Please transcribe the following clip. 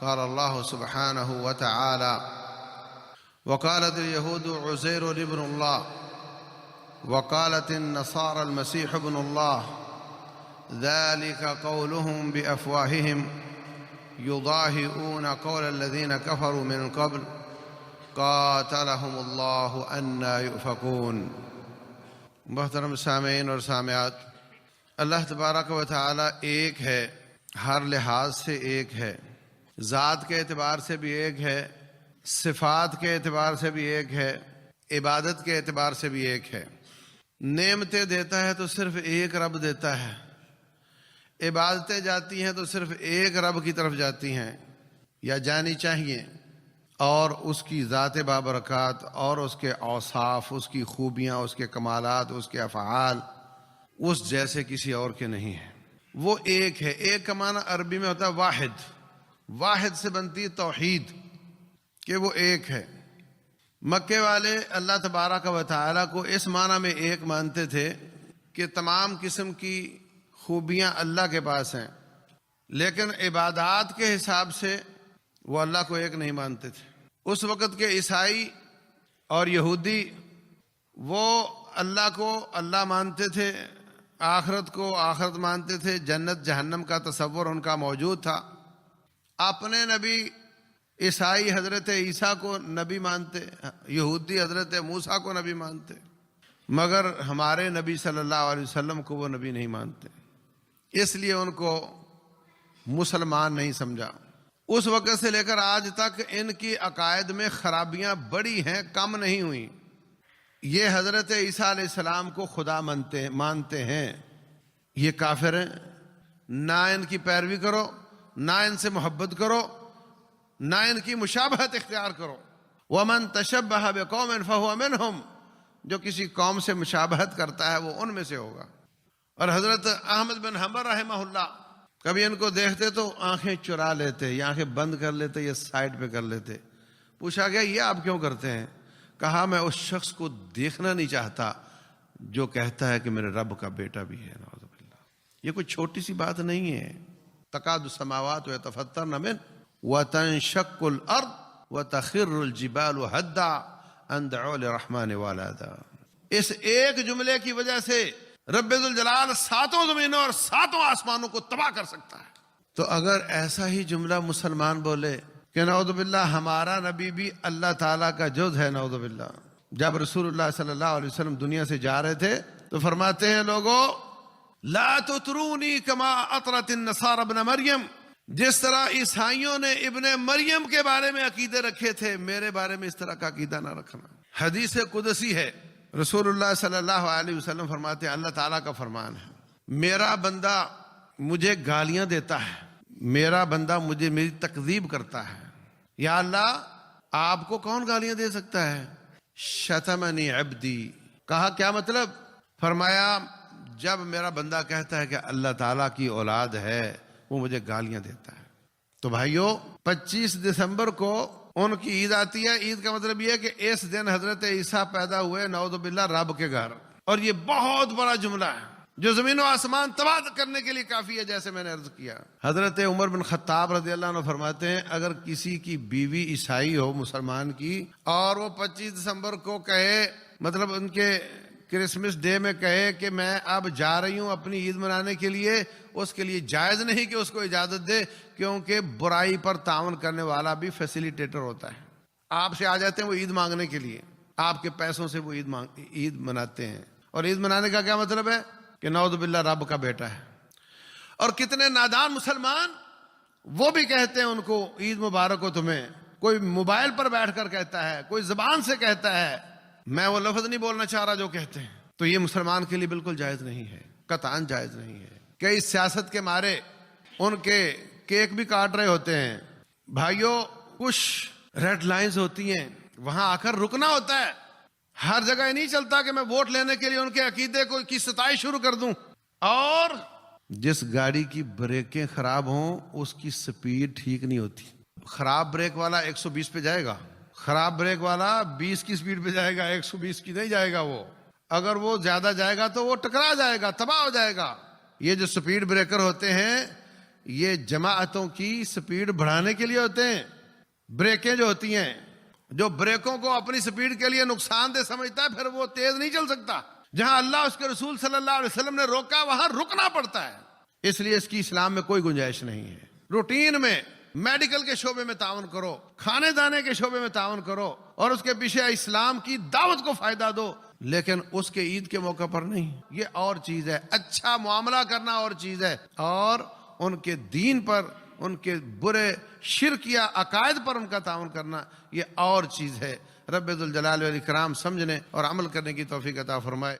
قال الله سبحانه وتعالى: وقالت اليهود عزير ابن الله وقالت النصارى المسيح ابن الله ذلك قولهم بأفواههم يضاهئون قول الذين كفروا من قبل قاتلهم الله أنى يؤفكون۔ محترم سامعین اور سامعات، اللہ تبارک و تعالی ایک ہے، ہر لحاظ سے ایک ہے، ذات کے اعتبار سے بھی ایک ہے، صفات کے اعتبار سے بھی ایک ہے، عبادت کے اعتبار سے بھی ایک ہے۔ نعمتیں دیتا ہے تو صرف ایک رب دیتا ہے، عبادتیں جاتی ہیں تو صرف ایک رب کی طرف جاتی ہیں یا جانی چاہیے، اور اس کی ذات بابرکات اور اس کے اوصاف، اس کی خوبیاں، اس کے کمالات، اس کے افعال اس جیسے کسی اور کے نہیں ہیں۔ وہ ایک ہے۔ ایک کا معنی عربی میں ہوتا ہے واحد، واحد سے بنتی توحید، کہ وہ ایک ہے۔ مکے والے اللہ تبارک و تعالیٰ کو اس معنی میں ایک مانتے تھے کہ تمام قسم کی خوبیاں اللہ کے پاس ہیں، لیکن عبادات کے حساب سے وہ اللہ کو ایک نہیں مانتے تھے۔ اس وقت کے عیسائی اور یہودی وہ اللہ کو اللہ مانتے تھے، آخرت کو آخرت مانتے تھے، جنت جہنم کا تصور ان کا موجود تھا۔ اپنے نبی عیسائی حضرت عیسیٰ کو نبی مانتے، یہودی حضرت موسیٰ کو نبی مانتے، مگر ہمارے نبی صلی اللہ علیہ وسلم کو وہ نبی نہیں مانتے، اس لیے ان کو مسلمان نہیں سمجھا۔ اس وقت سے لے کر آج تک ان کی عقائد میں خرابیاں بڑی ہیں، کم نہیں ہوئیں۔ یہ حضرت عیسیٰ علیہ السلام کو خدا مانتے ہیں، یہ کافر ہیں۔ نہ ان کی پیروی کرو، نہ ان سے محبت کرو، نہ ان کی مشابہت اختیار کرو۔ وَمَن تَشَبَّهَ بِقَوْمٍ فَهُوَ مِنْهُمْ، جو کسی قوم سے مشابہت کرتا ہے وہ ان میں سے ہوگا۔ اور حضرت احمد بن حنبل رحمہ اللہ کبھی ان کو دیکھتے تو آنکھیں چرا لیتے، یا آنکھیں بند کر لیتے یا سائڈ پہ کر لیتے۔ پوچھا گیا یہ آپ کیوں کرتے ہیں؟ کہا میں اس شخص کو دیکھنا نہیں چاہتا جو کہتا ہے کہ میرے رب کا بیٹا بھی ہے، نعوذ باللہ۔ یہ کوئی چھوٹی سی بات نہیں ہے۔ تکاد السماوات یتفطرن منہ وتنشق الارض وتخر الجبال هدا ان دعوا للرحمن ولدا۔ اس ایک جملے کی وجہ سے رب ذوالجلال ساتوں زمینوں اور ساتوں آسمانوں کو تباہ کر سکتا ہے۔ تو اگر ایسا ہی جملہ مسلمان بولے کہ نعوذ باللہ ہمارا نبی بھی اللہ تعالیٰ کا جز ہے، نعوذ باللہ۔ جب رسول اللہ صلی اللہ علیہ وسلم دنیا سے جا رہے تھے تو فرماتے ہیں لوگوں لا تطرونی کما اطرت النصارى ابن مریم، جس طرح عیسائیوں نے ابن مریم کے بارے میں عقیدے رکھے تھے، میرے بارے میں اس طرح کا عقیدہ نہ رکھنا۔ حدیث قدسی ہے، رسول اللہ صلی اللہ علیہ وسلم فرماتے ہیں، اللہ تعالیٰ کا فرمان ہے، میرا بندہ مجھے گالیاں دیتا ہے، میرا بندہ میری تکذیب کرتا ہے۔ یا اللہ آپ کو کون گالیاں دے سکتا ہے؟ شتمنی عبدی۔ کہا کیا مطلب؟ فرمایا جب میرا بندہ کہتا ہے کہ اللہ تعالیٰ کی اولاد ہے وہ مجھے گالیاں دیتا ہے۔ تو بھائیو 25 دسمبر کو ان کی عید آتی ہے۔ عید کا مطلب یہ ہے کہ اس دن حضرت عیسیٰ پیدا ہوئے، نعوذ باللہ، رب کے گھر۔ اور یہ بہت بڑا جملہ ہے جو زمین و آسمان تباہ کرنے کے لیے کافی ہے، جیسے میں نے عرض کیا۔ حضرت عمر بن خطاب رضی اللہ عنہ فرماتے ہیں اگر کسی کی بیوی عیسائی ہو، مسلمان کی، اور وہ 25 دسمبر کو کہے، مطلب ان کے کرسمس ڈے میں کہے کہ میں اب جا رہی ہوں اپنی عید منانے کے لیے، اس کے لیے جائز نہیں کہ اس کو اجازت دے، کیونکہ برائی پر تعاون کرنے والا بھی فیسیلیٹیٹر ہوتا ہے۔ آپ سے آ جاتے ہیں وہ عید مانگنے کے لیے، آپ کے پیسوں سے وہ عید مناتے ہیں۔ اور عید منانے کا کیا مطلب ہے؟ کہ نعوذ باللہ رب کا بیٹا ہے۔ اور کتنے نادان مسلمان وہ بھی کہتے ہیں ان کو عید مبارک ہو تمہیں، کوئی موبائل پر بیٹھ کر کہتا ہے، کوئی زبان سے کہتا ہے، میں وہ لفظ نہیں بولنا چاہ رہا جو کہتے ہیں۔ تو یہ مسلمان کے لیے بالکل جائز نہیں ہے، قطعاً جائز نہیں ہے۔ کئی سیاست کے مارے ان کے کیک بھی کاٹ رہے ہوتے ہیں۔ بھائیوں کچھ ریڈ لائنز ہوتی ہیں، وہاں آ کر رکنا ہوتا ہے۔ ہر جگہ یہ نہیں چلتا کہ میں ووٹ لینے کے لیے ان کے عقیدے کی ستائش شروع کر دوں۔ اور جس گاڑی کی بریکیں خراب ہوں اس کی سپیڈ ٹھیک نہیں ہوتی۔ خراب بریک والا 120 پہ جائے گا، خراب بریک والا 20 کی سپیڈ پہ جائے گا، 120 کی نہیں جائے گا۔ وہ اگر وہ زیادہ جائے گا تو وہ ٹکرا جائے گا، تباہ ہو جائے گا۔ یہ جو سپیڈ بریکر ہوتے ہیں یہ جماعتوں کی سپیڈ بڑھانے کے لیے ہوتے ہیں. بریکیں جو ہوتی ہیں، جو بریکوں کو اپنی سپیڈ کے لیے نقصان دہ سمجھتا ہے، پھر وہ تیز نہیں چل سکتا. جہاں اللہ اس کے رسول صلی اللہ علیہ وسلم نے روکا وہاں رکنا پڑتا ہے. اس لیے اس کی اسلام میں کوئی گنجائش نہیں ہے. روٹین میں میڈیکل کے شعبے میں تعاون کرو، کھانے دانے کے شعبے میں تعاون کرو، اور اس کے پیچھے اسلام کی دعوت کو فائدہ دو، لیکن اس کے عید کے موقع پر نہیں. یہ اور چیز ہے. اچھا معاملہ کرنا اور چیز ہے، اور ان کے دین پر، ان کے برے شرک یا عقائد پر ان کا تعاون کرنا یہ اور چیز ہے. رب ذوالجلال والاکرام سمجھنے اور عمل کرنے کی توفیق عطا فرمائے.